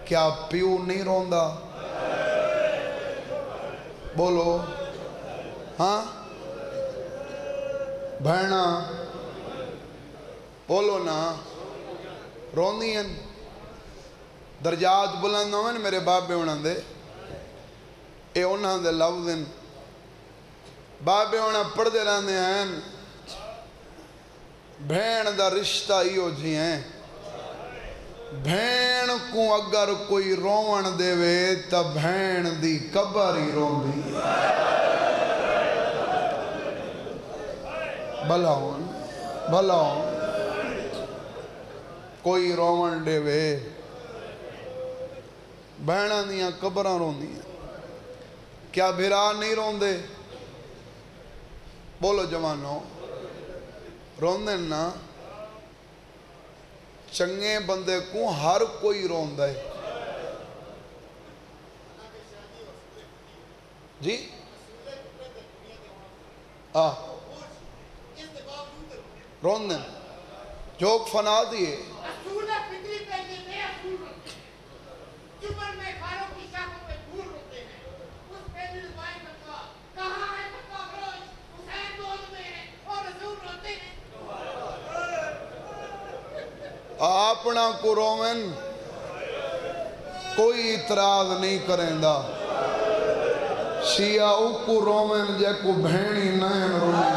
کیا پیو نہیں روندا؟ بولو ہاں بھینا بولو نا روندی ہیں درجات بلند ہوئے میرے بابے انہاں دے اے انہاں دے لفظ ہیں بابے انہاں پڑھ دے رہنے ہیں بھین دا رشتہ ایو جی ہیں بھین کو اگر کوئی روون دے وے تا بھین دی قبر ہی رون دی بھلاؤں کوئی روون دے وے بھینہ دیاں قبران رون دی کیا بھرا نہیں رون دے؟ بولو جوانو رون دے نا چنگے بندے کو ہر کوئی رون دے جی رون دے جوک فنا دیئے اپنا کو رومن کوئی اعتراض نہیں کریں دا شیعہ او کو رومن جے کو بھینی نین رومن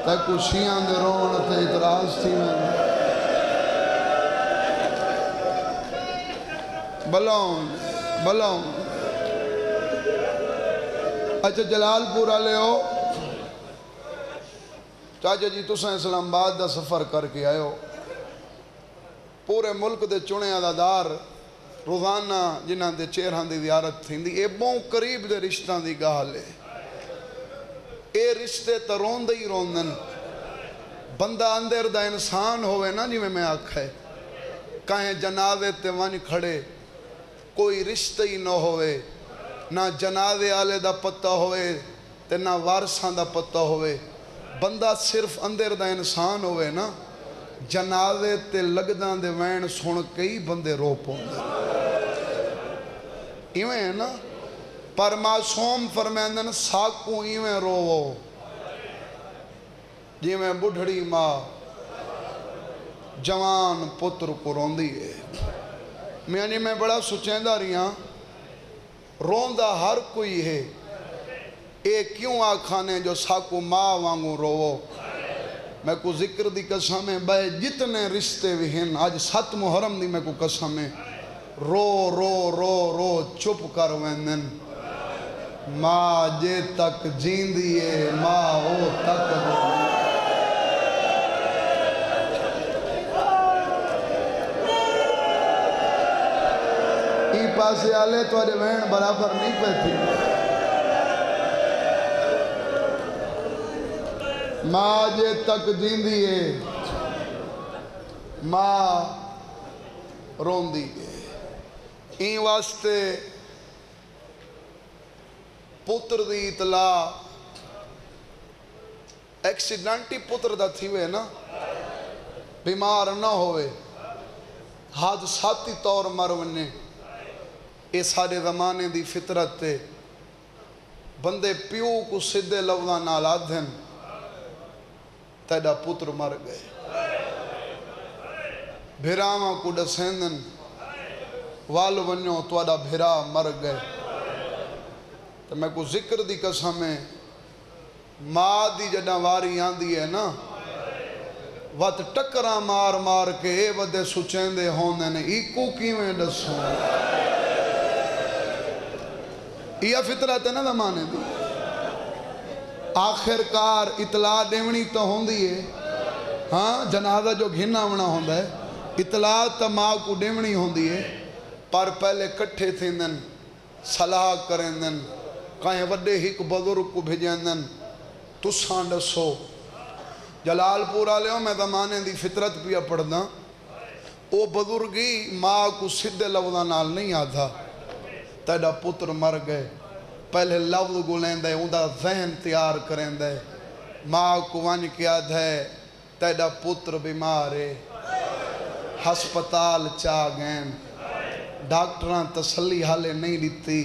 تا کو شیعہ دے رومن تے اعتراض تھی میں بلاؤں اچھا جلال پورا لے ہو چاچا جی تساں اسلام آباد دا سفر کر کے آئے ہو پورے ملک دے چنے عددار روزانہ جنہاں دے چہران دی زیارت تھی اے بہوں قریب دے رشتان دی گاہ لے اے رشتے تا روندے ہی روندن بندہ اندر دا انسان ہوئے نا جی میں آکھا ہے کہیں جنازے تے ون کھڑے کوئی رشتے ہی نہ ہوئے نہ جنازے آلے دا پتہ ہوئے تے نہ وارثاں دا پتہ ہوئے بندہ صرف اندر دا انسان ہوئے نا جنازے تے لگدان دے وین سن کئی بندے رو پوندے ایویں ہے نا پر معصوم فرمیندن ساکوں ایویں روو جی میں بڑھڑی ماں جوان پتر کو روندی ہے میں بڑا سچیندہ رہیاں روندہ ہر کوئی ہے اے کیوں آکھانے جو ساکو ماں وانگو روو میں کو ذکر دی قسمیں بے جتنے رشتے بھی ہیں آج 7 محرم دی میں کو قسمیں رو رو رو رو چپ کر ویندن ماں جے تک جیندی ہے ماں او تک رو ای پاسے آلے تو آجے وین برابر نہیں پہتی ماں جے تک جیندی ہے ماں روندی ہے این واسطے پتر دی اطلاع ایکسیڈنٹی پتر دا تھی ہوئے نا بیمار نہ ہوئے حادثاتی طور مرونے اے سارے زمانے دی فطرت تے بندے پیو کو سدھے لفظاں نال آدھن تیڑا پتر مر گئے بھیراواں کو ڈسیندن والو ونیو توڑا بھیرا مر گئے تو میں کو ذکر دی قسمیں ماں دی جڑا واری آندی ہے نا وقت ٹکرا مار مار کے اے ودے سچیندے ہوندے نے ایکو کیویں ڈسوں یہ فطرت ہے نا زمانے دی آخر کار اطلاع دیونی تو ہوندی ہے ہاں جنازہ جو گھنا ہونا ہوندہ ہے اطلاع تا ماں کو دیونی ہوندی ہے پر پہلے کٹھے تھیندن صلاح کرندن کہیں وڈے ہک بزرگ کو بھیجندن تساں ڈسو جلال پورا لے ہو میں زمانے دی فطرت پیا پڑھنا او بزرگی ماں کو سدھے لفظاں نال نہیں آدھا تیڑا پتر مر گئے پہلے لفظ گلیں دے اندھا ذہن تیار کریں دے ماں کو ون کیا دھے تیڑا پتر بیمار ہے ہسپتال چاہ گئن ڈاکٹراں تسلی حالے نہیں دیتی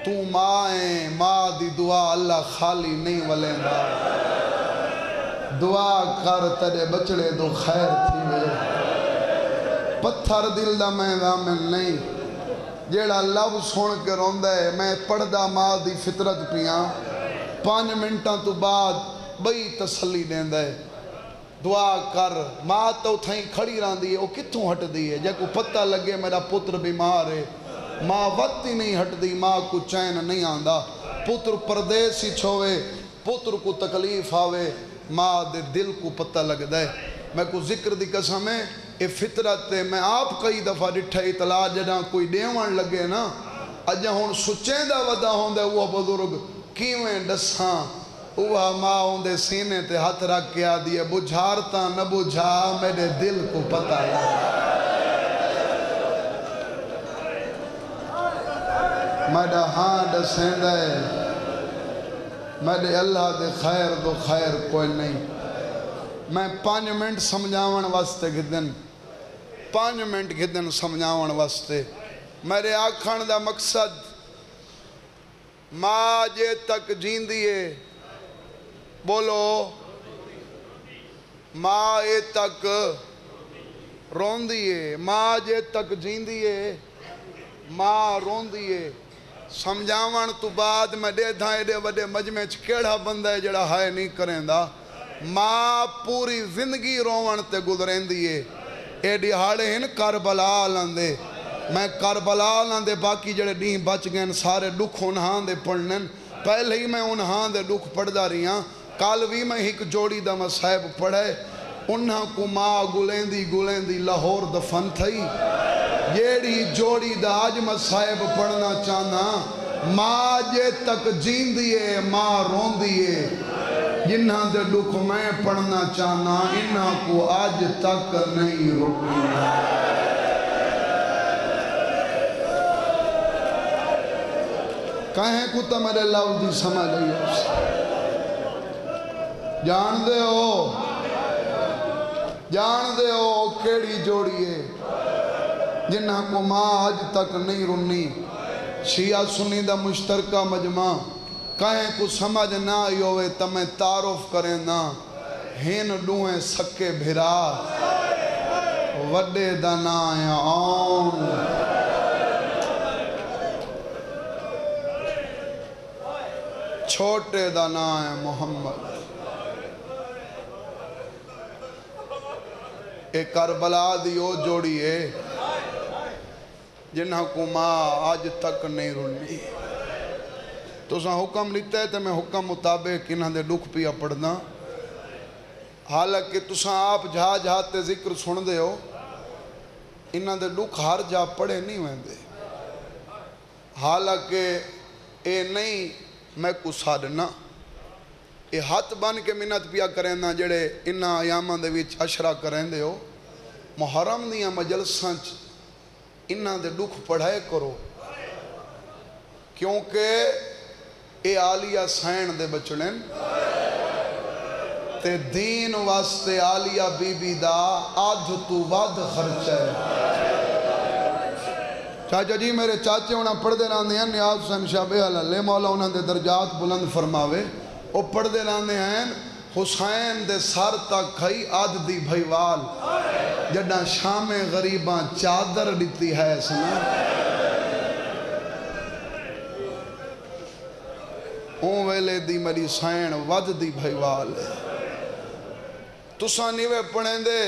تو ماں ہے ماں دی دعا اللہ خالی نہیں ولیندہ دعا کر تیرے بچڑے دو خیر تھی وے پتھر دل دا میں دامن نہیں جیڑا لب سن کے روندہ ہے میں پڑھدا ماں دی فطرت پیاں 5 منٹاں تو بعد بئی تسلی دیندہ ہے دعا کر ماں تو تھائیں کھڑی رہن دی ہے وہ کتوں ہٹ دی ہے جے کو پتہ لگے میرا پتر بیمار ہے ماں وقت ہی نہیں ہٹ دی ماں کو چین نہیں آندہ پتر پردیس ہی چھوئے پتر کو تکلیف آوے ماں دے دل کو پتہ لگ دے میں کو ذکر دی قسم ہے اے فطرت ہے میں آپ کئی دفعہ ڈٹھا اطلاع جڑا کوئی دیوان لگے نا اجا ہون سچیں دا ودا ہون دے وہ بزرگ کیویں ڈساں وہ ماں ہون دے سینے تے ہاتھ رکھ کے آدھی بجھارتا نہ بجھا میرے دل کو پتہ ہے میرا ہاں ڈسین دے میرے اللہ دے خیر دو خیر کوئی نہیں میں 5 منٹ سمجھاون واسطے گھدن 5 منٹ گھدن سمجھاون واسطے میرے آکھان دا مقصد ماں جے تک جین دیئے بولو ماں اے تک رون دیئے ماں جے تک جین دیئے ماں رون دیئے سمجھاون تو بعد میں دے دھائیں دے وڈے مجمع کیڑا بندہ ہے جڑا ہائے نہیں کریں دا ماں پوری زندگی روون تے گزریں دیئے اے دیہاڑے ہیں کربلا لندے میں کربلا لندے باقی جڑے نہیں بچ گئن سارے دکھ انہاں دے پڑھنن پہلے ہی میں انہاں دے دکھ پڑھ دا رہی ہاں کال بھی میں ایک جوڑی دا مصائب پڑھے انہاں کو ماں گلیں دی لاہور دفن تھئی جیڑی جوڑی دا آج مصائب پڑھنا چاہنا ماں جے تک جین دیئے ماں رون دیئے جنہاں دے دکھ میں پڑھنا چاہنا انہاں کو آج تک نہیں روکی کہیں کو تا میرے لفظ دی سمجھ لئیے جان دے ہو کیڑی جوڑیے جنہاں کو ماں آج تک نہیں رنی شیعہ سنی دا مشترکہ مجمع کہیں کو سمجھ نہ آئی ہوئے تمہیں تعارف کریں نا ہین ڈوئیں سکے بھرا وڈے دنائیں آن چھوٹے دنائیں محمد اے کربلا دیو جوڑیے جنہاں کو ماں آج تک نہیں رنی تو ساں حکم لیتا ہے تو میں حکم مطابق انہاں دے دکھ پیا پڑھنا حالانکہ تو ساں آپ جہاں تے ذکر سن دے ہو انہاں دے دکھ ہر جا پڑھے نہیں ہوئے دے حالانکہ اے نہیں میں کو سادنا اے ہاتھ بن کے منت پیا کریں نا جڑے انہاں ایاماں دے وچ عشرہ کریں دے ہو محرم دیاں مجلساں انہاں دے دکھ پڑھائے کرو کیونکہ اے آلیہ سین دے بچڑیں تے دین واسطے آلیہ بی بی دا آدھ تو ود خرچ ہے چاچا جی میرے چاچے انہاں پڑھ دے راندے ہیں نیاز حسین شاہ بے اللہ مولا انہاں دے درجات بلند فرماوے وہ پڑھ دے راندے ہیں حسین دے سار تک کھائی آدھ دی بھائیوال جڑا شام غریباں چادر دیتی ہے سنا اون ویلے دی میری سین ود دی بھائیوال ہے تساں نیوے پڑھیں دے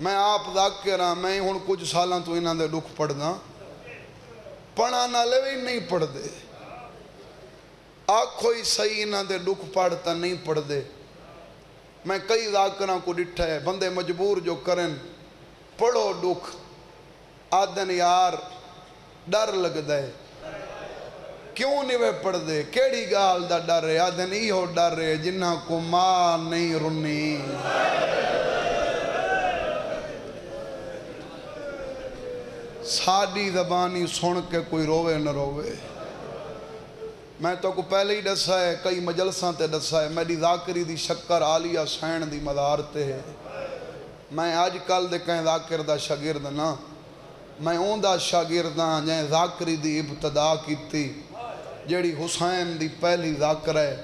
میں آپ ذاکرہ میں ہون کچھ سالاں تو انہاں دے دکھ پڑھنا پڑھانا لے بھی نہیں پڑھ دے آکھوئی صحیح انہاں دے دکھ پڑھتا نہیں پڑھ دے میں کئی ذاکرہ کو ڈٹھا ہے بندے مجبور جو کریں پڑھو دکھ آدھن یار ڈر لگ دے کیوں نہیں وہ پڑھ دے کیڑی گال دا ڈر ہے آدھن ہی ہو ڈر ہے جنہاں کو ماں نہیں رنی ساڑی زبانی سن کے کوئی روے نہ روے میں تو کو پہلے ہی ڈسا ہے کئی مجلساں تے ڈسا ہے میری ذاکری دی شکر آلیہ سین دی مدار تے ہے میں آج کل دے کہیں ذاکر دا شاگرد نا میں اون دا شاگرد ہاں جائیں ذاکری دی ابتدا کیتی جیڑی حسین دی پہلی ذاکر ہے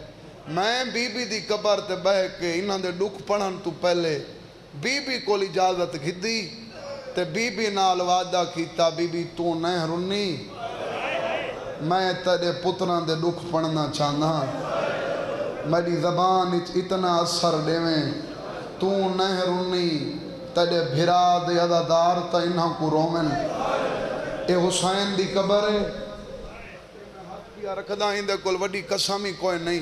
میں بی بی دی قبر تے بہ کے انہاں دے دکھ پڑھن تو پہلے بی بی کو اجازت گھدی تے بی بی نال وعدہ کیتا بی بی تو نہ رنی میں تیرے پتران دے دکھ پڑھنا چاہنا میری زبان اتنا اثر دے میں تو نہ رنی تیرے بھرا دے عددار تا انہاں کو رومن اے حسین دی قبر ہے رکھدا ہندے کل وڈی قسمی کوئی نہیں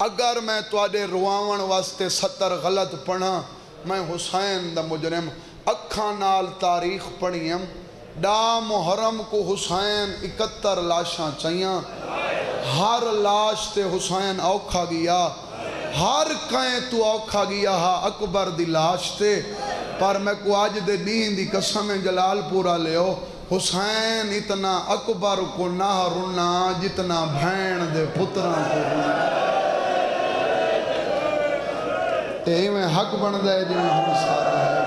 اگر میں تواڈے رواون واسطے 70 غلط پڑھا میں حسین دا مجرم اکھاں نال تاریخ پڑھیم ڈا محرم کو حسین 71 لاشاں چاہیاں ہر لاش تے حسین اوکھا گیا ہر کہیں تو اوکھا گیا ہا اکبر دی لاش تے پر میں کو آج دے دین دی قسم جلال پورا لے ہو حسین اتنا اکبر کو نہ رنا جتنا بھین دے پتران کو رنا اے میں حق بن دے جو میں ہم سارا ہے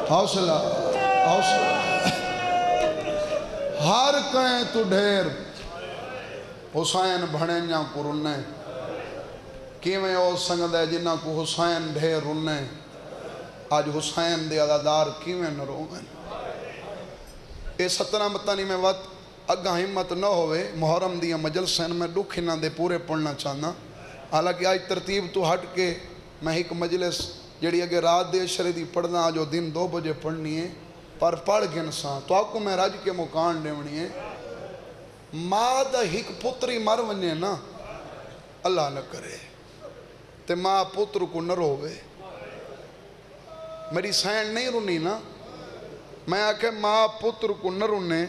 حوصلہ ہر کہیں تو ڈھیر حسین بھڑنیاں کو رنے کیویں او سنگ دے جنہ کو حسین ڈھیر رنے آج حسین دے عددار کیویں نہ رومن اے 17 متانی میں وقت اگاں ہمت نہ ہوئے محرم دیا مجلسین میں دکھ نہ دے پورے پڑھنا چاہنا حالانکہ آج ترتیب تو ہٹ کے میں ایک مجلس جڑی اگر رات دے شریدی پڑھنا جو دن 2 بجے پڑھنی ہے پر پڑھ گن ساں تو آپ کو میں راج کے مکان دیونی ہے ماں دا ہک پتری مر ونجے نا اللہ نہ کرے تے ماں پتر کو نہ روے میری سین نہیں رونی نا میں آکے ماں پتر کو نہ رونے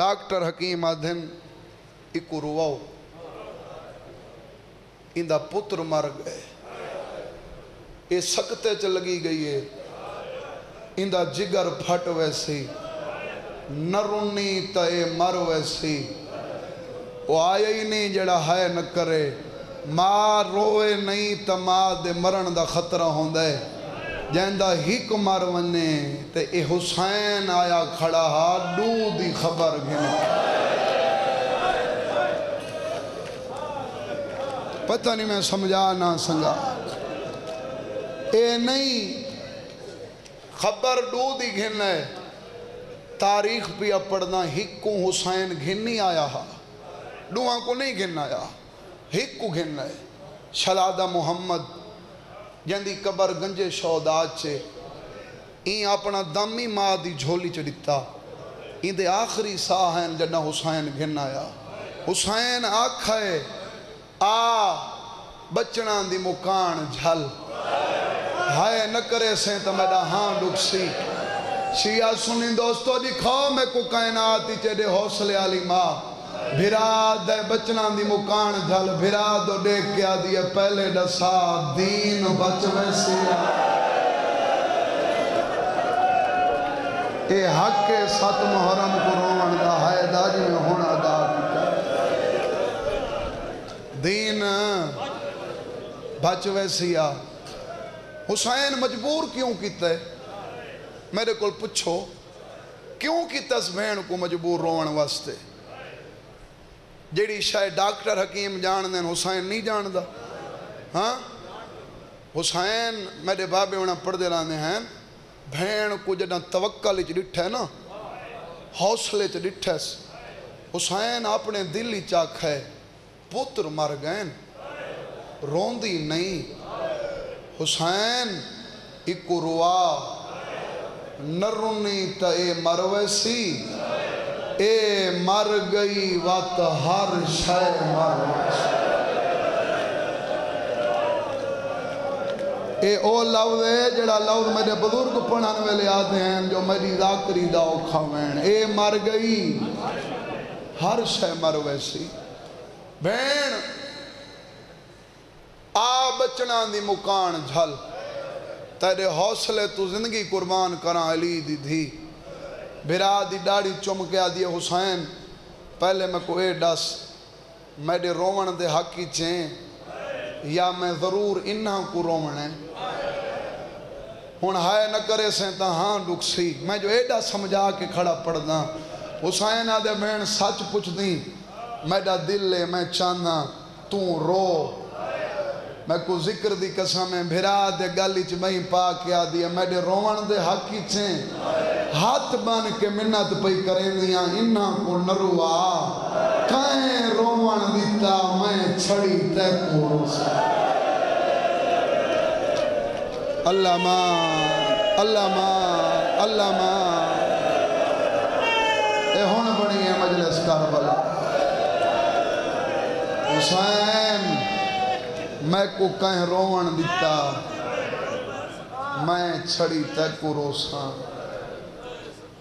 ڈاکٹر حکیم آدھن اکو رواؤ اندہ پتر مر گئے اے سکتے چل لگی گئی ہے اندہ جگر پھٹ ویسی نہ رونی تا اے مر ویسی وہ آیا ہی نہیں جڑا ہے نہ کرے ماں روئے نہیں تا ماں دے مرن دا خطرہ ہوں دے جہندہ ہک مر ونے تے اے حسین آیا کھڑا ہا دو دی خبر گھنے پتہ نہیں میں سمجھا نہ سنگا اے نہیں خبر دو دی گھن ہے تاریخ بھی پڑھنا ہک کو حسین گھن نہیں آیا ہا دوہاں کو نہیں گھن آیا ہک کو گھن ہے شلادہ محمد جندی قبر گنجے شہدات چھے این اپنا دمی ماں دی جھولی چڑھتا این دے آخری ساہن جنہ حسین گھن آیا حسین آکھائے آ بچنان دی مکان جھل ہائے نہ کرے سیں تو میڈا ہاں ڈک سی شیعہ سنیں دوستو جی کھاؤ میں کو کائناتی چیڑے حوصلے علی ماں بھرا دے بچنان دی مکان جھل بھرا دو دیکھ کیا دیا پہلے ڈسا دین بچ ویسیا اے حق کے 7 محرم کو روان دا ہے داجی میں ہونا دا دین بچ ویسیا حسین مجبور کیوں کیتا ہے میرے کل پچھو کیوں کیتا اس بہن کو مجبور روان واسطے جیڑی شاید ڈاکٹر حکیم جان دیں حسین نہیں جان دا ہاں حسین میرے بابے انہاں پڑھ دے رانے ہیں بہن کو جڑا توکل اچھ ڈٹھا ہے نا حوصلے اچھ ڈٹھا ہے حسین اپنے دل ہی چاک ہے پتر مر گئے روندی نہیں حسین اکو روا نہ رونی تا اے مر ویسی اے مر گئی وات ہر شے مر ویسی اے او لفظ ہے جڑا لفظ میرے بزرگ پڑھان والے آتے ہیں جو میری ذاکری داؤ کھاوین اے مر گئی ہر شے مر ویسی بین آ بچنان دی مکان جھل تیرے حوصلے تو زندگی قربان کراں علی دی دھی بھرا دی ڈاڑی چمکیا دی حسین پہلے میں کو اے ڈس میرے رومن دے حقی چیں یا میں ضرور انہاں کو رومنے ہون ہائے نہ کرے سیں تا ہاں ڈکسی میں جو ایڈا سمجھا کے کھڑا پڑھ دا حسین آدھے بہن سچ پوچھ دی میڈا دل لے میں چاندہ تو رو میں کو ذکر دی قسم میں بھرا دے گالی چ میں پا کیا دیا میڈے روان دے حقی چھیں ہاتھ بان کے منت پئی کریں دیاں انہاں کو نروا کائیں روان دیتا میں چھڑی تے کو روسا اللہ مان اللہ مان اللہ مان اے ہون بنی ہے مجلس کربلا حسین میں کو کہیں روان دیتا میں چھڑی تے کو روساں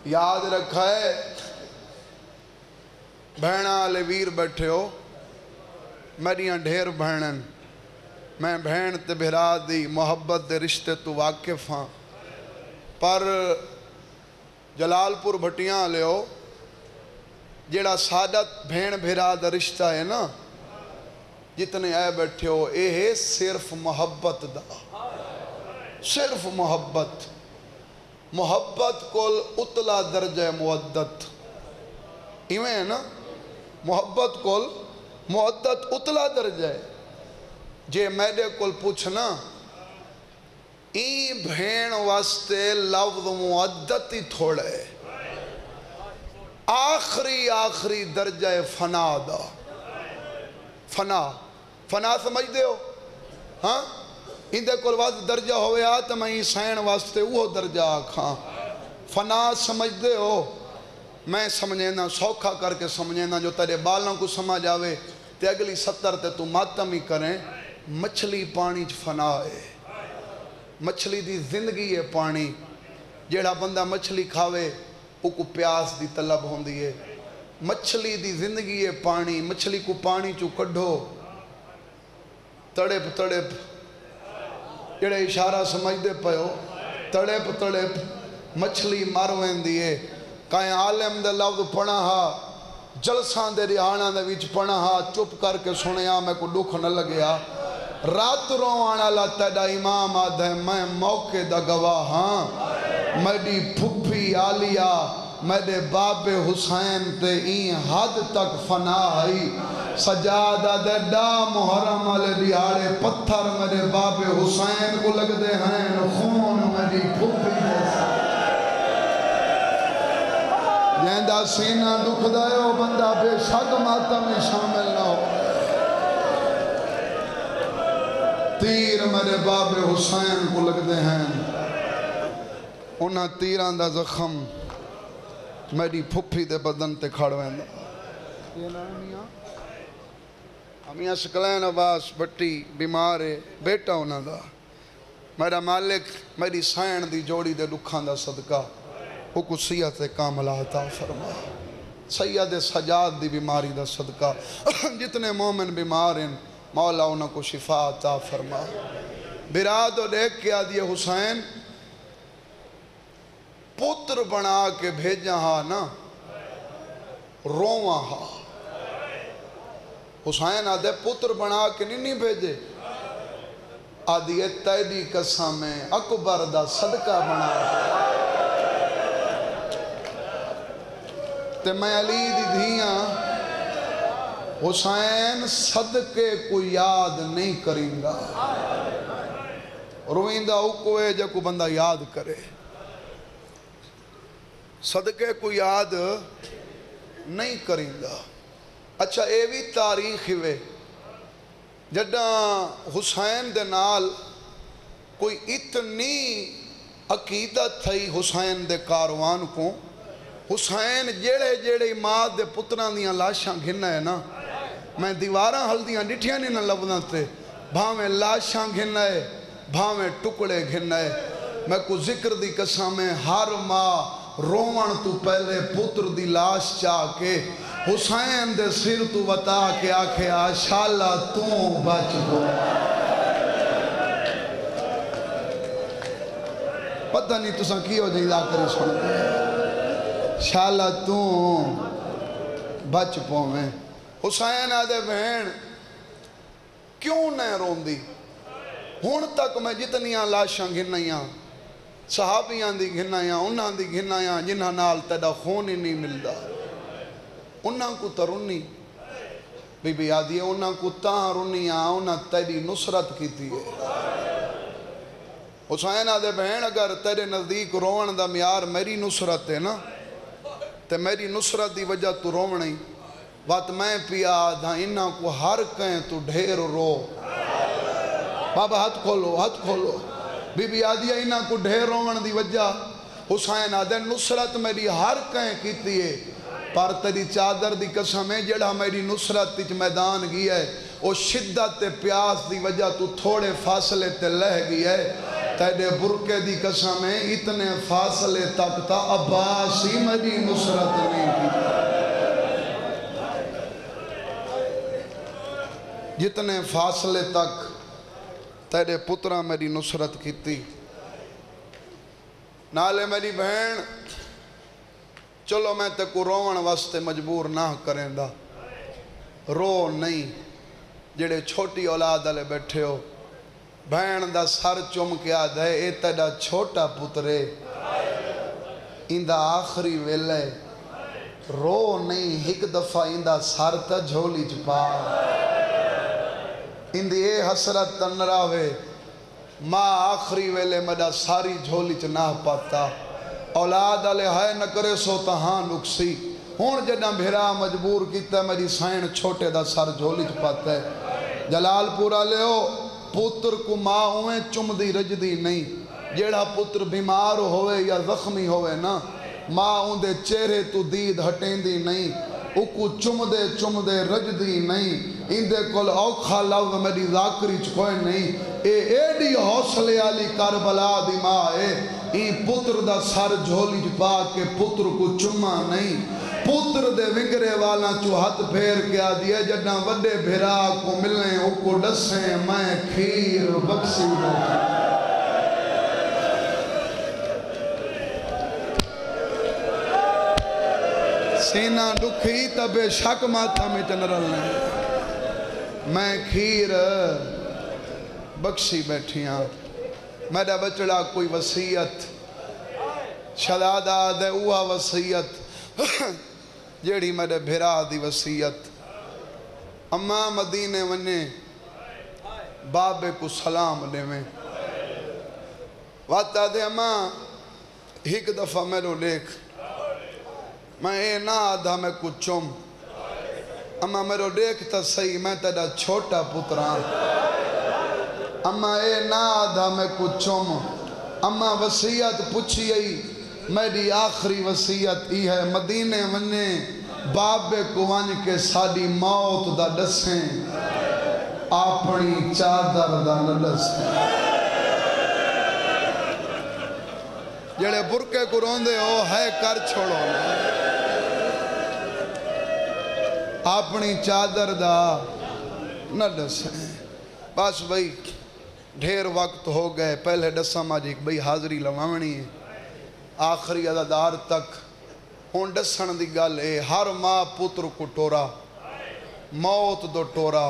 یاد رکھا ہے بہنہ لے ویر بیٹھے ہو میریاں ڈھیر بہنن میں بہن تے بھرا دی محبت دے رشتے تو واقف ہاں پر جلال پور بھٹیاں لے ہو جیڑا سادت بہن بھرا دا رشتہ ہے نا جتنے آئے بیٹھے ہو اے ہے صرف محبت دا صرف محبت محبت کول اتلا درجہ مودت ایویں ہے نا محبت کول مودت اتلا درجہ ہے جے میڈے کول پوچھنا این بھین واسطے لفظ مودت ہی تھوڑے آخری درجہ فنا دا فنا سمجھ دے ہو ہاں اندے کول واسطے درجہ ہوئے آتا میں ہی سین واسطے وہ درجہ آکھاں فنا سمجھ دے ہو میں سمجھینا سوکھا کر کے سمجھینا جو تیرے بالوں کو سمجھ آوے تے اگلی 70 تے تو ماتم ہی کریں مچھلی پانی چ فنا ہے مچھلی دی زندگی ہے پانی جیڑا بندہ مچھلی کھاوے وہ کو پیاس دی طلب ہوندی ہے مچھلی دی زندگی ہے پانی مچھلی کو پانی چو کڈھو تڑپ جڑے اشارہ سمجھ دے پہو تڑپ مچھلی ماروین دیئے کائیں عالم دے لفظ پڑھا ہا جلسان دے ریحانہ دے ویچ پڑھا ہا چپ کر کے سنیا میں کو دکھ نہ لگیا رات روانا لاتیڈا امام آدھے میں موقع دا گواہ ہاں میڈی پھپھی آلیا میڈے باب حسین تے این حد تک فنا ہی سجادہ دے ڈا محرم علی دیارے پتھر میڈے باب حسین کو لگ دے ہیں خون میڈی پھپھی دے جہندہ سینہ دکھ دائے ہو بندہ بے شک ماتا میں شامل نہ ہو تیر میرے باب حسین کو لگ دے ہیں انہاں تیران دا زخم میری پھپھی دے بدن تے کھڑویں دا یہ نا میاں سکلین عباس بٹی بیمار ہے بیٹا انہاں دا میرا مالک میری سائن دی جوڑی دے دکھان دا صدقہ وہ کو سیحت کاملہ عطا فرما سید سجاد دی بیماری دا صدقہ جتنے مومن بیمار ہیں مولا انہوں کو شفا عطا فرما براد و دیکھ کیا دیئے حسین پتر بنا کے بھیجا ہاں نا روواں ہاں حسین آدھے پتر بنا کے نہیں بھیجے آدھیے تیدی قسم میں اکبر دا صدقہ بنا تے میں علی دی دھیاں حسین صدقے کو یاد نہیں کریں گا روئندہ اوکوے جب کو بندہ یاد کرے صدقے کو یاد نہیں کریں گا اچھا اے بھی تاریخ ہوئے جڈا حسین دے نال کوئی اتنی عقیدت تھی حسین دے کاروان کو حسین جیڑے ماں دے پتران دیاں لاشاں گھننا ہے نا میں دیواراں ہلدیاں ڈٹھیاں نہیں نہ لبنا تے بھاویں لاشاں گھننا ہے بھاویں ٹکڑے گھننا ہے میں کو ذکر دی قسم میں ہر ماں رومن تو پہلے پتر دی لاش چاہ کے حسین دے سر تو بتا کے آکھے آشاللہ تو بچ گو پتہ نہیں تساں کی ہو جائے کری سن دے شاللہ تو بچ پویں حسین آدھے بہن کیوں نہ روندی ہن تک میں جتنیاں لاشاں گھنائیاں صحابیاں دی گھنائیاں انہاں دی گھنائیاں جنہاں نال تیرا خون ہی نہیں ملدا انہاں کو ترونی بی بی آدھی ہے انہاں کو تاں رونیاں انہاں تیری نصرت کی تھی حسین آدھے بہن اگر تیرے نزدیک روان دا معیار میری نصرت ہے نا تے میری نصرت دی وجہ تو رونے وقت میں پیا آدھا انہاں کو ہر کہیں تو ڈھیر رو بابا ہاتھ کھولو بی بی آدھی ہے انہاں کو ڈھیر روان دی وجہ حسین آدھے نصرت میری ہر کہیں کیتی ہے پر تیری چادر دی قسم ہے جڑا میری نصرت تیچ میدان گئی ہے وہ شدت پیاس دی وجہ تو تھوڑے فاصلے تے لہ گئی ہے تیرے برکے دی قسم ہے اتنے فاصلے تک تا عباس ہی میری نصرت نہیں کی جتنے فاصلے تک تیرے پترہ میری نصرت کی تھی نالے میری بہن چلو میں تے کو روان واسطے مجبور نہ کریں دا رو نہیں جڑے چھوٹی اولاد والے بیٹھے ہو بہن دا سر چم کے آدھے اے تیرا چھوٹا پترے اندہ آخری ویلے رو نہیں ایک دفعہ اندہ سر تا جھولی چپا اندھی اے حسرت تنراوے ماں آخری ویلے مدہ ساری جھولی چناہ پاتا اولاد علیہ ہے نہ کرے سو تہاں نکسی ہون جنہ بھیرا مجبور کیتا ہے میری سائن چھوٹے دا سر جھولی چپاتا ہے جلال پورا لے ہو پتر کو ماں ہوئے چم دی رج دی نہیں جیڑا پتر بیمار ہوئے یا زخمی ہوئے نا ماں ہوں دے چہرے تو دید ہٹیں دی نہیں اکو چم دے رج دی نہیں اندے کل اوکھا لفظ میری ذاکری چکوئے نہیں اے ایڈی حوصلے علی کربلا دی ماں اے پتر دا سر جھولی جپا کے پتر کو چمہ نہیں پتر دے ونگرے والا چو ہاتھ پھیر کیا دیا جڑنا وڈے بھیرا کو ملیں او کو ڈسیں میں کھیر بکسی بیٹھا سینہ دکھی تبے شک ماتھا میں چنرل نہیں میں کھیر بکسی بیٹھیاں میرا بچڑا کوئی وسیعت شدادہ دے اوہ وسیعت جیڑی میرے بھیرا دی وسیعت اماں مدینے ونے بابے کو سلام دے میں واتا دے اماں ایک دفعہ میرے لیک میں اے نا آدھا میں کچھ چم اماں میرے لیک تا صحیح میں تیرا چھوٹا پتران اماں اے نا آدھا میں کچھ چم اماں وسیعت پوچھی ای میری آخری وسیعت ای ہے مدینے ونے بابے کو ون کے ساڑی موت دا ڈسیں اپنی چادر دا ڈسیں جڑے برکے کو روندے ہو ہے کر چھوڑو اپنی چادر دا نہ ڈسیں بس بھئی ڈھیر وقت ہو گئے پہلے ڈسا ماجیک بھئی حاضری لوامنی ہے آخری عددار تک ہون ڈسن دی گل ہے ہر ماں پتر کو ٹورا موت دو ٹورا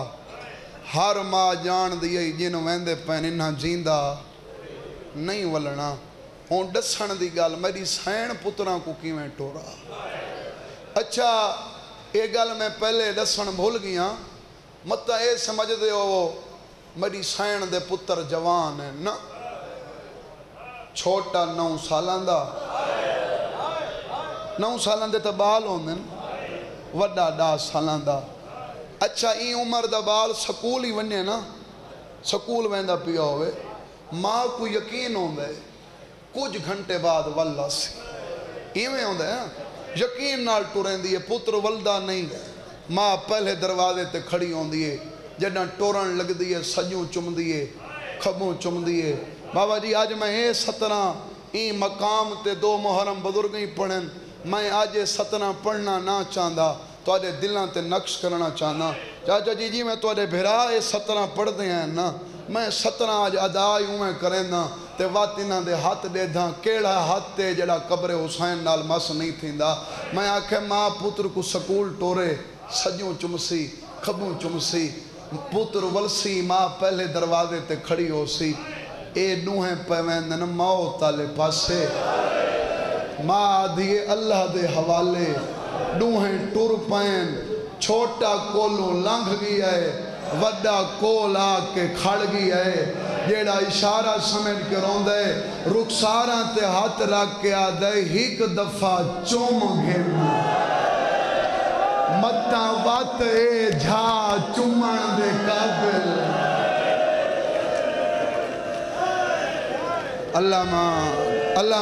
ہر ماں جان دی جن ویندے پین انہاں جیندہ نہیں ولنا ہون ڈسن دی گل میری سین پتران کو کیویں ٹورا اچھا یہ گل میں پہلے ڈسن بھول گیا مطلب اے سمجھ دے ہو میری سین دے پتر جوان ہے نا چھوٹا 9 سالان دا 9 سالان دے تبال ہوندے وڈا 10 سالان دا اچھا این عمر دا بال سکول ہی وننے نا سکول ویندہ پیا ہوئے ماں کو یقین ہوندے کچھ گھنٹے بعد واللہ سی ایویں ہوندے یقین نال ٹوریں دیئے پتر والدہ نہیں ماں پہلے دروازے تے کھڑی ہوندی ہے جڑنا ٹورن لگ دیئے سجوں چم دیئے کھبوں چم دیئے بابا جی آج میں اے 17 این مقام تے 2 محرم بزرگیں پڑھن میں آج 17 پڑھنا نہ چاہندہ تو آجے دلان تے نقش کرنا چاہنا چاچا جی میں تو آجے بھیرا اے 17 پڑھ دے ہیں نا میں 17 آج ادائی ہوں میں کریں نا تے واتینا دے ہاتھ دے دھاں کیڑا ہاتھ تے جڑا قبر حسین نال مس نہیں تھیندا میں آکھے ماں پتر کو سکول ٹورے سجوں چمسی کھبوں چمسی پتر ولسی ماں پہلے دروازے تے کھڑی ہو سی اے نوہیں پیوندن موت والے پاسے ماں دیے اللہ دے حوالے نوہیں ٹر پین چھوٹا کولوں لنگھ گیا ہے وڈا کول آ کے کھڑ گیا ہے جیڑا اشارہ سمجھ کے رون دے رخساراں تے ہاتھ رکھ کے آ دے ہیک دفعہ چوم گھن متا وات اے جھا چومن دے قابل اللہ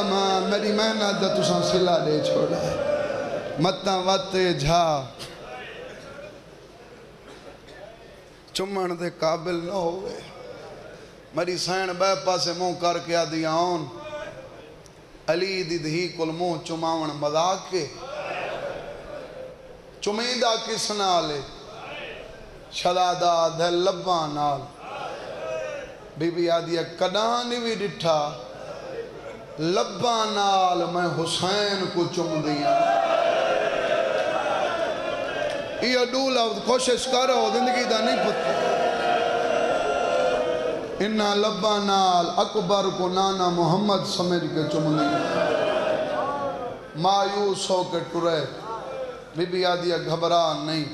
ماں میری محنت دا تساں سلا دے چھوڑا ہے متا وات اے جھا چومن دے قابل نہ ہوئے میری سین بے پاسے منہ کر کے آدھی آن علی دی دھی کل منہ چماون مذاق کے چمیدہ کس نالے شدادہ دے لباں نال بی بی آدھی کڈانی بھی ڈٹھا لباں نال میں حسین کو چم دیا یہ دو لفظ کوشش کرو زندگی دا نہیں پتہ انہا لباں نال اکبر کو نانا محمد سمجھ کے چم دیا مایوس ہو کے ٹرے بی بی آدیا گھبرا نہیں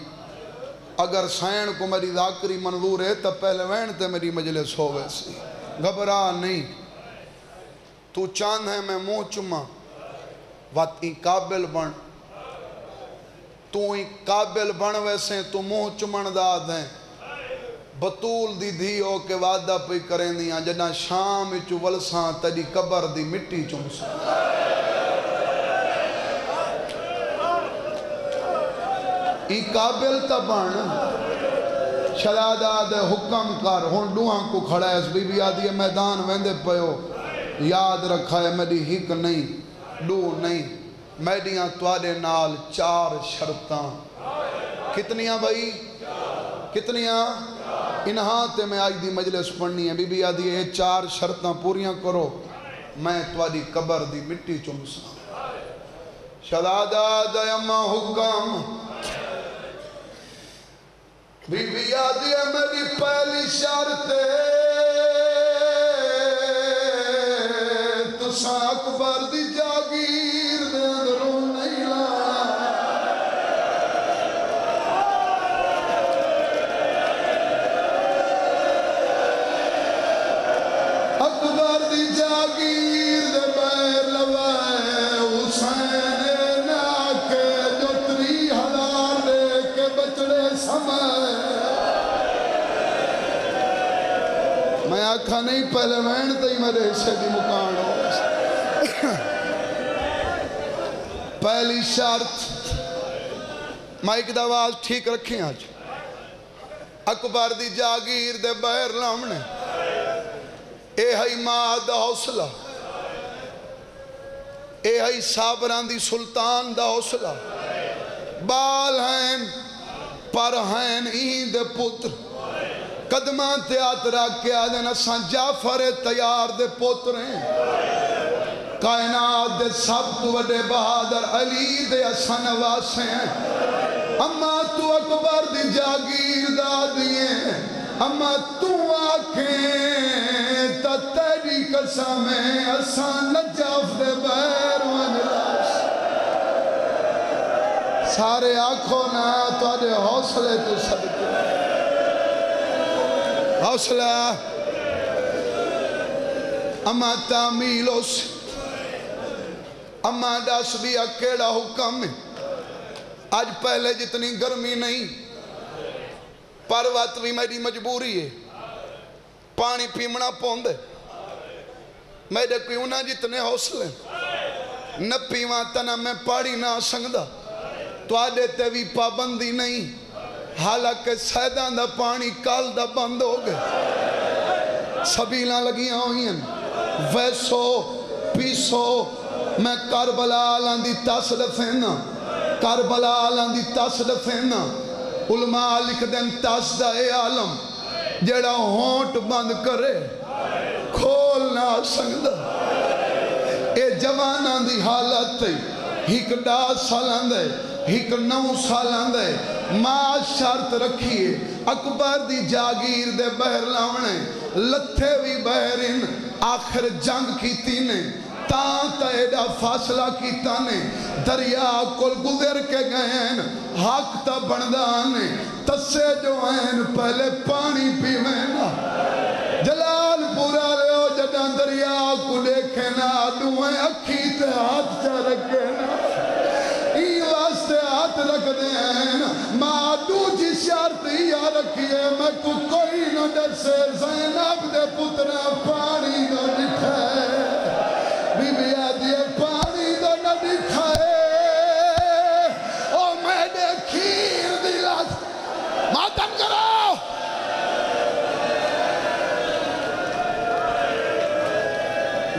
اگر سین کو میری ذاکری منظور ہے تب پہلے وین تے میری مجلس ہو ویسی گھبرا نہیں تو چاند ہے میں منہ چما واتی قابل بن تو ہی قابل بن ویسے تو منہ چمن داد ہیں بطول دی دھی ہو کے وعدہ پہ کریں دیاں جنا شام چو ولساں تجی قبر دی مٹی چمساں ای قابل تا بن شدادہ دے حکم کر ہون ڈوہاں کو کھڑا ہے اس بی بی آدھی میدان ویندے پیو یاد رکھا ہے میری ہک نہیں ڈو نہیں میڈیاں توادے نال 4 شرطاں کتنیاں بھائی کتنیاں انہاں تے میں آج دی مجلس پڑھنی ہے بی بی آدھی یہ 4 شرطاں پوریاں کرو میں توادی قبر دی مٹی چمساں شدادہ دے اماں حکم بی بی آدھی ہے میری پہلی شرط تساں اکبر دی جاگیر دے اندروں نہیں لانا اکبر دی جاگیر دے بیر لوائے حسین نا کے جو 3000 دے کے بچڑے سمائے میں آکھا نہیں پہلے وین تے ہی میرے حصے دی مکان ہو پہلی شرط مائک دواز ٹھیک رکھیں آج اکبر دی جاگیر دے بہر لامنے اے ہی ماں دا حوصلہ اے ہی صابران دی سلطان دا حوصلہ بال ہیں پر ہیں این دے پتر قدمہ تیاترہ کیا دن اسان جعفر تیار دے پوتر ہیں کائنات دے سب تو وڈے بہادر علی دے اسان واسے ہیں اما تو اکبر دی جاگیر دا دیئے اما تو آکھیں تا تیری قسمیں اسان نجاف دے بیر ونلاش سارے آنکھوں نا تو آدھے حوصلے تو صدقے حوصلہ اما تعمیلوس اما داس بھی اکیڑا حکم ہے آج پہلے جتنی گرمی نہیں پروت بھی میری مجبوری ہے پانی پیمنا پوندے میرے کوئی نہ جتنے حوصلے نہ پیواں تنا میں پاڑی نہ سنگدا تو آدھے تے بھی پابندی نہیں حالانکہ سیدان دا پانی کال دا بند ہو گئے سبیلہ لگیاں ہوئی ہیں ویسو پیسو میں کربلا آلان دی تاس دفینا کربلا آلان دی تاس دفینا علماء لکھ دیں تاس دا اے عالم جیڑا ہونٹ بند کرے کھولنا سنگدہ اے جوانان دی حالت ہیک 10 سالان دے ہیک 9 سالان دے ماں شرط رکھیے اکبر دی جاگیر دے بہر لاونے لتھے بھی بہرین آخر جنگ کیتی نے تا ایڈا فاصلہ کیتا نے دریا کل گزر کے گئے حق تا بندانے تسے جو ہیں پہلے پانی پیویں جلال پورا لے جدہ دریا کو دیکھے نا دوئیں اکھی تے ہاتھ چا رکھے نا ای واسطے ہاتھ رکھ دے ہیں ماں دو جی شرط یا رکھیے میں کو کوئی نہ ڈسے زینب دے پترہ پانی نہ دکھائے بی بی آدھے پانی دو نہ دکھائے او میں نے کھیر دلا ماتم کرو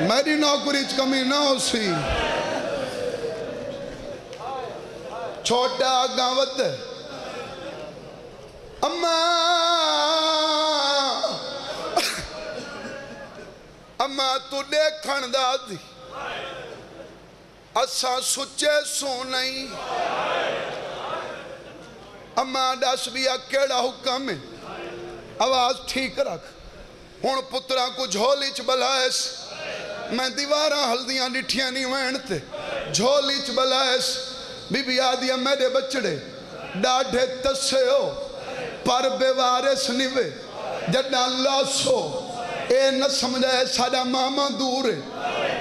میری نوکری کمی نہ ہو سی چھوٹا گاوت اماں تو دیکھن دا دی اساں سچے سو نہیں اماں دس بیا کیڑا حکم ہے آواز ٹھیک رکھ ہون پترہ کو جھولی چ بلائیس میں دیواراں ہلدیاں ڈٹھیاں نہیں وینتے جھولی چ بلائیس بی بی آدیا میرے بچڑے ڈاڑھے تسے ہو پر بے وارث نیوے جڈا لاسو اے نہ سمجھے ساڑا ماما دور ہے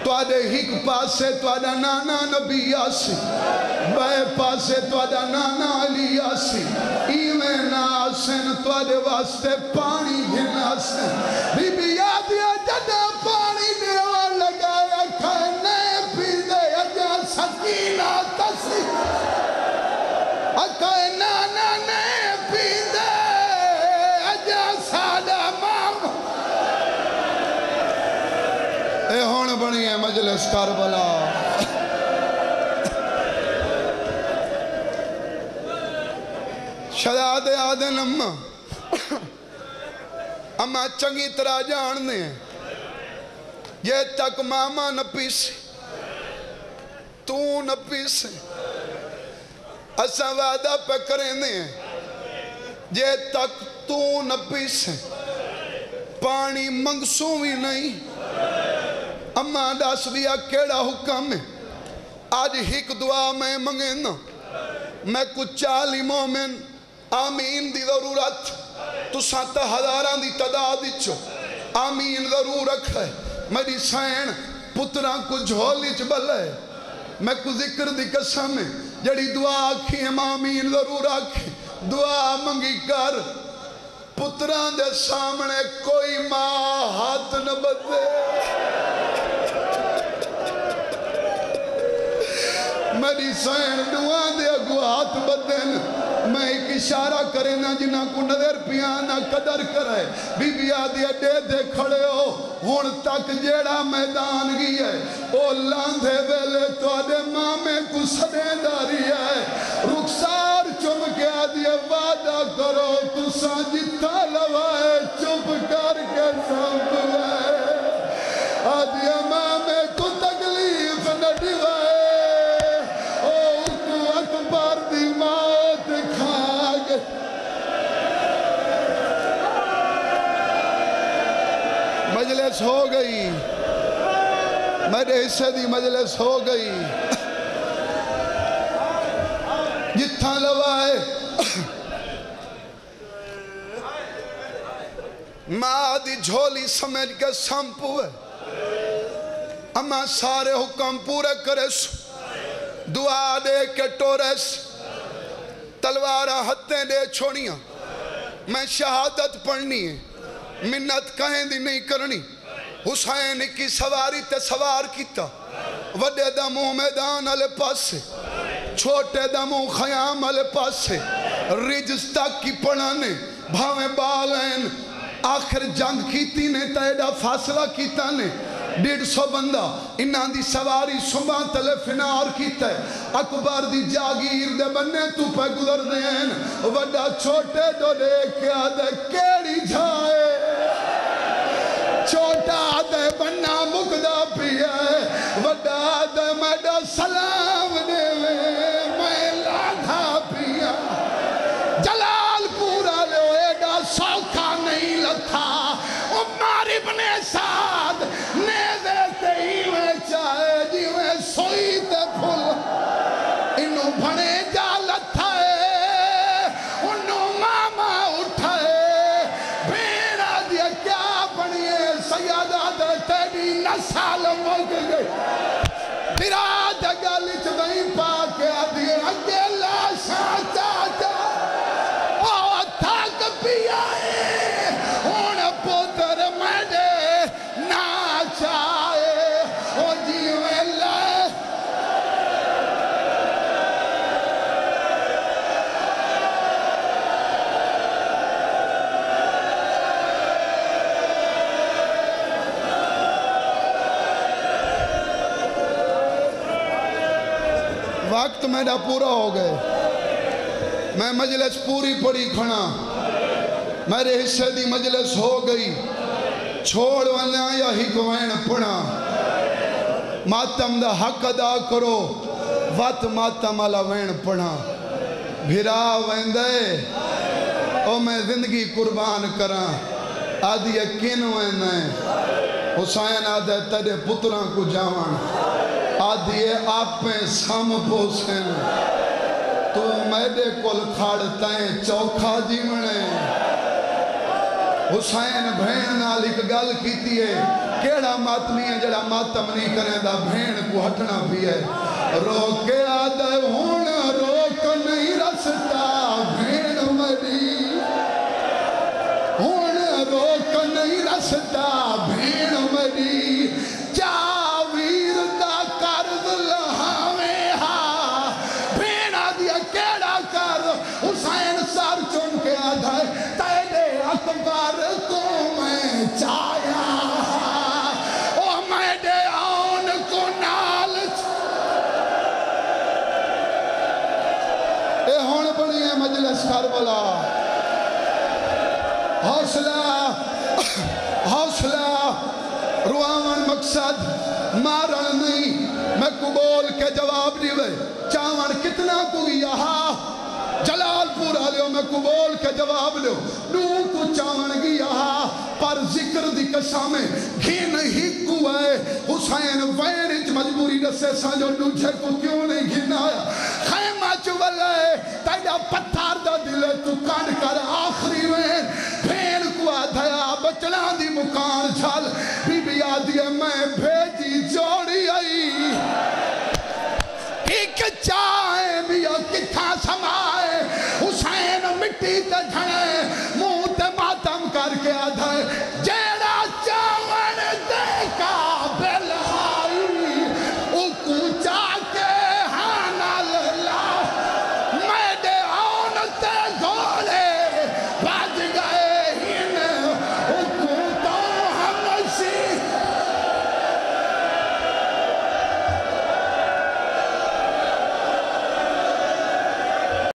تو آدھے ہک پاسے تو آدھا نانا نبی آسی بے پاسے تو آدھا نانا علی آسی ایویں ناسن تو آدھے واسطے پانی گھناسن بی بی آدیا جڈا پانی دیوا لگایا کھانے پی دے اجا سکینہ تسی اکھائے نانا نے پی دے اجا ساڑا ماما اے ہون بنی ہے مجلس کربلا شہزاد آدن اماں چنگی طرح جاننے ہیں یہ تک ماما نہ پیسے تو نہ پیسے اساں وعدہ پہ کریں ہیں یہ تک تو نہ پیسے پانی منگسوں بھی نہیں اماں دس بیا کیڑا حکم ہے آج ہک دعا میں منگے نا میں کچھ 40 مومن آمین دی ضرورت تو ساتھ ہزاران دی تعداد چو آمین ضرور رکھے میری سین پترہ کو جھولی چ بلے میں کو ذکر دی قسم ہے جڑی دعا آکھی ہم آمین ضرور آکھی دعا منگی کر پتران دے سامنے کوئی ماں ہاتھ نہ بدے میری سین دعا دے اگو ہاتھ بدن میں ایک اشارہ کرے نا جنہ کو نظر پیانا قدر کرے بی بی آدھی اڈے دے کھڑے ہو ہون تک جیڑا میدان گی ہے او لاندھے ویلے تو آدھے مامے کو سدے داری ہے رخسار چم کے آدھی وعدہ کرو تو ساجتا لوائے چپ کر کے سنبھلے آدھی مامے کو تکلیف نہ ڈیوائے مجلس ہو گئی میرے حصے دی مجلس ہو گئی جتھاں لوائے ماں دی جھولی سمجھ کے سمپ ہوئے اما سارے حکم پورے کرے سو دعا دے کے ٹورے تلوارہ ہتھیں دے چھوڑیاں میں شہادت پڑھنی ہے منت کہیں دی نہیں کرنی حسین کی سواری تے سوار کیتا وڈے دموں میدان علی پاسے چھوٹے دموں خیام علی پاسے رجستہ کی پڑھانے بھاویں بالین آخر جنگ کیتی نے تیڑا فاصلہ کیتا نے 150 بندہ انہاں دی سواری صبح تلے فنار کیتا ہے اکبر دی جاگیر دے بننے تو پہ گزر دین وڈا چھوٹے دو دیکھ آدھے کیڑی جھائے چھوٹا آدھے بننا مقدہ پیا ہے وڈا آدھے میڈا سلام دے میں لاکھا پیا جلال پورا لے تیری نسل مک گئی براد گلی چدائیں پا کے آدھی اگیلا شاچا جا او تھاک پیا ہے ہون پتر میڈے نا چاہے او جیوے لائے وقت میرا پورا ہو گئے میں مجلس پوری پڑی کھنا میرے حصے دی مجلس ہو گئی چھوڑ ونیا یا ہکوین پڑا ماتم دا حق ادا کرو وات ماتم علا وین پڑا بھرا ویندے او میں زندگی قربان کرا آدھی یقین ویندے حسین آدھے تیرے پتران کو جاوان آدھیے آپ میں سام پوسن تو میڈے کل کھاڑتائیں چوکھا جیونے حسین بھین نال ایک گل کیتی ہے کیڑا ماتمی ہے جڑا ماتم نہیں کریں دا بھین کو ہٹنا بھی ہے روکے آدھے ہون روک نہیں رستا بھین مری ہون روک نہیں رستا بھین مری چاویر دا کرد لہاویں ہاں بھین آدھیا کیڑا کر حسین سار چون کے آدھا تیرے اکبر کو میں چایا او میں دے آن کو نال اے ہون بڑی ہے مجلس کربلا حوصلہ حوصلہ روان مقصد مارن نہیں میں قبول کے جواب دیوے چاون کتنا کو یہاں جلال پورا لیو میں قبول کے جواب لیو نو کو چاون گی یہاں پر ذکر دی قسامیں گھی نہیں کوئے حسین وینج مجبوری رسے سانجو نوجھے کو کیوں نہیں گھنا آیا خیمہ چولے تیڑا پتھار دا دلے تو کان کر آخری وین بھین کو آدھیا بچلان دی مکان جھل بی بی آدھی ہے میں بھیجی جو